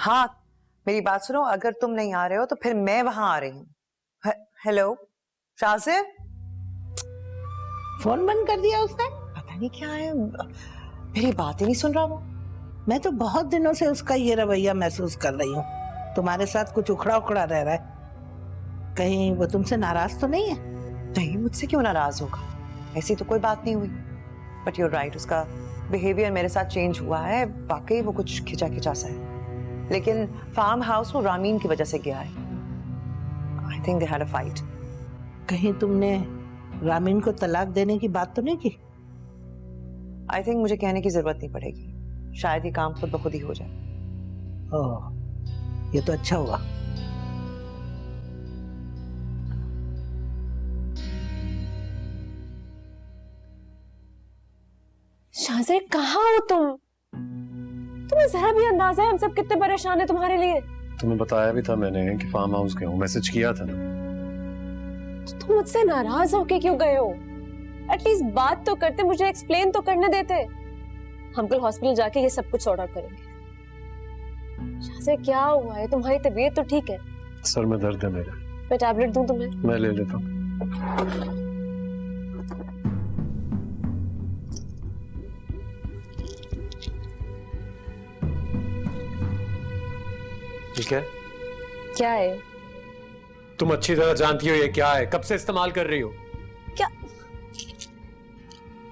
हाँ, मेरी बात सुनो, अगर तुम नहीं आ रहे हो तो फिर मैं वहां आ रही हूँ। हेलो शाज़िर, फोन बंद कर दिया उसने। पता नहीं क्या है, मेरी बात ही नहीं सुन रहा वो। मैं तो बहुत दिनों से उसका ये रवैया महसूस कर रही हूँ। तुम्हारे साथ कुछ उखड़ा उखड़ा रह रहा है। कहीं वो तुमसे नाराज तो नहीं है? नहीं, मुझसे क्यों नाराज होगा, ऐसी तो कोई बात नहीं हुई। बट यूर राइट, उसका बिहेवियर मेरे साथ चेंज हुआ है। वाकई वो कुछ खिंचा खिंचा सा है। लेकिन फार्म हाउस वो रामीन की वजह से गया है। I think they had a fight. कहीं तुमने रामीन को तलाक देने की बात तो नहीं की? आई थिंक मुझे कहने की जरूरत नहीं पड़ेगी, शायद ये काम खुद ब खुद ही हो जाए। ओह, ये तो अच्छा हुआ। शाज़िर, कहाँ हो तुम? तुम्हें जरा भी अंदाजा है हम सब कितने परेशान हैं तुम्हारे लिए? तुम्हें बताया भी था मैंने कि फार्म हाउस गया हूँ, मैसेज किया था ना। तो तुम मुझसे नाराज होके क्यों गए हो? एटलीस्ट बात तो करते, मुझे एक्सप्लेन तो करने देते। हम कल हॉस्पिटल जाके ये सब कुछ सॉर्ट आउट करेंगे। शाज़िर, क्या हुआ है? तुम्हारी तबीयत तो ठीक है? सर में दर्द है मेरे। मैं टैबलेट दूं तुम्हें? मैं ले लेता हूँ। ठीक है? क्या है? तुम अच्छी तरह जानती हो ये क्या है, कब से इस्तेमाल कर रही हो? क्या?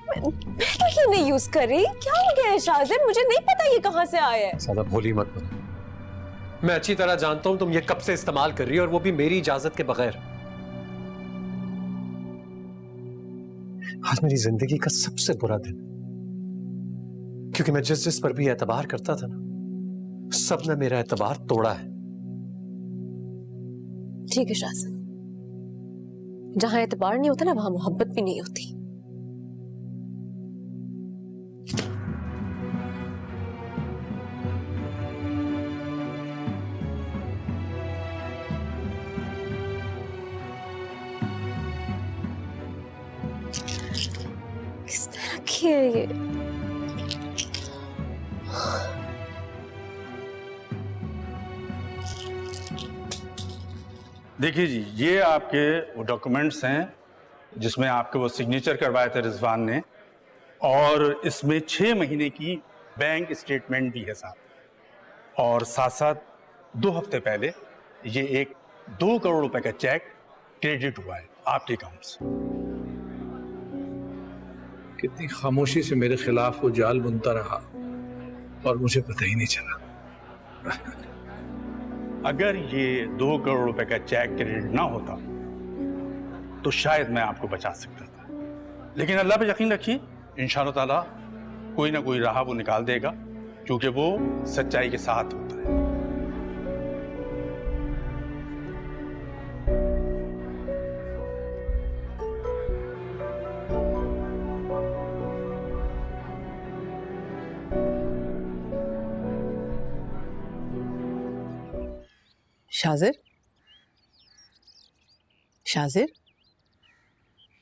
मैं तो ये नहीं यूज कर रही। क्या हो गया है शाज़िर? मुझे नहीं पता ये कहां से आया है। ज्यादा भोली मत बनो। मैं अच्छी तरह जानता हूं तुम ये कब से इस्तेमाल कर रही हो, और वो भी मेरी इजाजत के बगैर। आज मेरी जिंदगी का सबसे बुरा दिन, क्योंकि मैं जिस पर भी एतबार करता था ना, सबने मेरा एतबार तोड़ा है। ठीक है शाज़िर, जहां एतबार नहीं होता ना, वहां मोहब्बत भी नहीं होती। किस तरह की है ये? देखिए जी, ये आपके वो डॉक्यूमेंट्स हैं जिसमें आपके वो सिग्नेचर करवाए थे रिजवान ने, और इसमें 6 महीने की बैंक स्टेटमेंट भी है साथ। और साथ साथ 2 हफ्ते पहले ये एक 2 करोड़ रुपए का चेक क्रेडिट हुआ है आपके अकाउंट से। कितनी खामोशी से मेरे खिलाफ वो जाल बुनता रहा और मुझे पता ही नहीं चला। अगर ये 2 करोड़ रुपए का चेक क्रेडिट ना होता तो शायद मैं आपको बचा सकता था, लेकिन अल्लाह पे यकीन रखिए, इंशाअल्लाह ताला कोई ना कोई राह वो निकाल देगा, क्योंकि वो सच्चाई के साथ होता है। शाज़िर, शाज़िर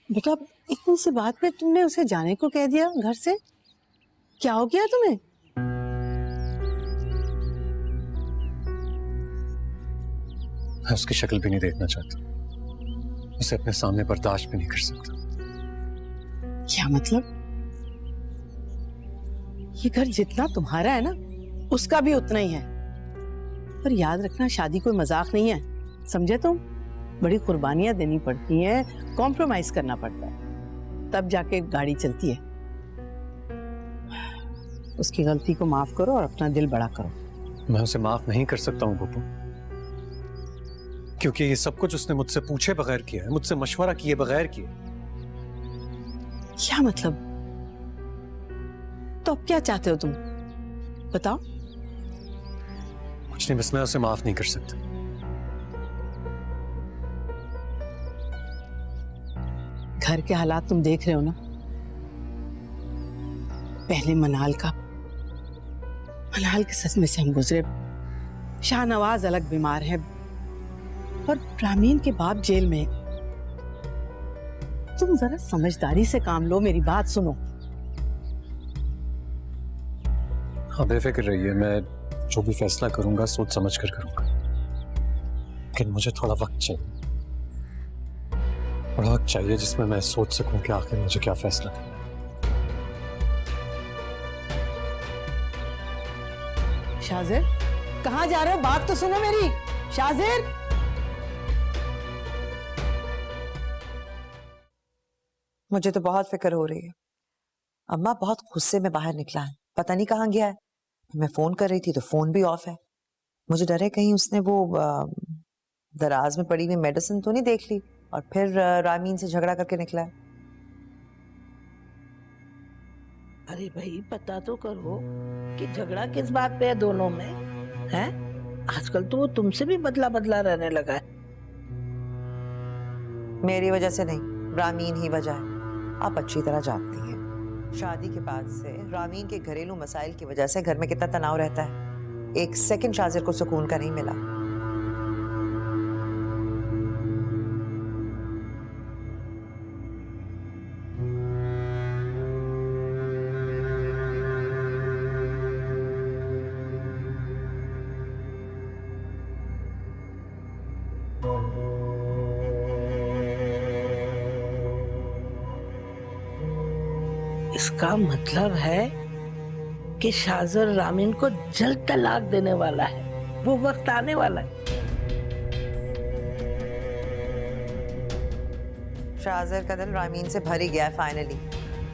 बेटा, इतनी सी बात में तुमने उसे जाने को कह दिया घर से? क्या हो गया तुम्हें? मैं उसकी शक्ल भी नहीं देखना चाहता, उसे अपने सामने बर्दाश्त भी नहीं कर सकता। क्या मतलब? ये घर जितना तुम्हारा है ना, उसका भी उतना ही है। पर याद रखना, शादी कोई मजाक नहीं है, समझे तुम? बड़ी कुर्बानियां देनी पड़ती हैं, कॉम्प्रोमाइज करना पड़ता है, तब जाके गाड़ी चलती है। उसकी गलती को माफ करो और अपना दिल बड़ा करो। मैं उसे माफ नहीं कर सकता हूं पप्पू, क्योंकि ये सब कुछ उसने मुझसे पूछे बगैर किया है, मुझसे मशवरा किए बगैर किया। क्या मतलब? तो अब क्या चाहते हो तुम, बताओ? कुछ नहीं, बस मैं उसे माफ नहीं कर सकता। घर के हालात तुम देख रहे हो ना। पहले मनाल के सदमे से हम गुजरे, शाहनवाज अलग बीमार है और रामीन के बाप जेल में। तुम जरा समझदारी से काम लो, मेरी बात सुनो। हाँ, बेफिक्र रहिए, मैं जो भी फैसला करूंगा सोच समझ कर करूंगा, लेकिन मुझे थोड़ा वक्त चाहिए, थोड़ा वक्त चाहिए जिसमें मैं सोच सकूं कि आखिर मुझे क्या फैसला करना है। शाजिर, कहाँ जा रहे हो? बात तो सुनो मेरी। शाजिर, मुझे तो बहुत फिक्र हो रही है। अम्मा बहुत गुस्से में बाहर निकला है, पता नहीं कहाँ गया है। मैं फोन कर रही थी तो फोन भी ऑफ है। मुझे डर है कहीं उसने वो दराज में पड़ी हुई मेडिसिन तो नहीं देख ली और फिर रामीन से झगड़ा करके निकला है। अरे भाई पता तो करो कि झगड़ा किस बात पे है दोनों में, हैं? आजकल तो वो तुमसे भी बदला बदला रहने लगा है। मेरी वजह से नहीं, रामीन ही वजह है। आप अच्छी तरह जानती हैं शादी के बाद से रामीन के घरेलू मसाइल की वजह से घर में कितना तनाव रहता है। एक सेकंड शाजिर को सुकून का नहीं मिला। इसका मतलब है कि शाजर रामीन को जल्द तलाक देने वाला है। वो वक्त आने वाला है। शाजिर का दिल रामीन से भर ही गया है फाइनली।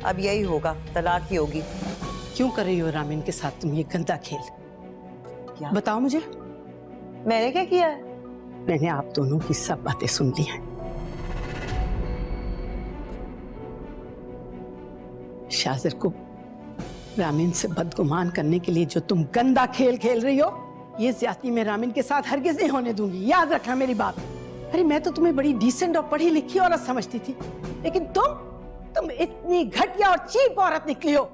अब यही होगा, तलाक ही होगी। क्यों कर रही हो रामीन के साथ तुम ये गंदा खेल? क्या? बताओ मुझे। मैंने क्या किया है? मैंने आप दोनों की सब बातें सुन ली हैं। शाजिर को रामीन से बदगुमान करने के लिए जो तुम गंदा खेल खेल रही हो, ये ज्यादती मैं रामीन के साथ हरगिज नहीं होने दूंगी। याद रखना मेरी बात। अरे मैं तो तुम्हें बड़ी डिसेंट और पढ़ी लिखी औरत समझती थी, लेकिन तुम इतनी घटिया और चीप औरत निकली हो।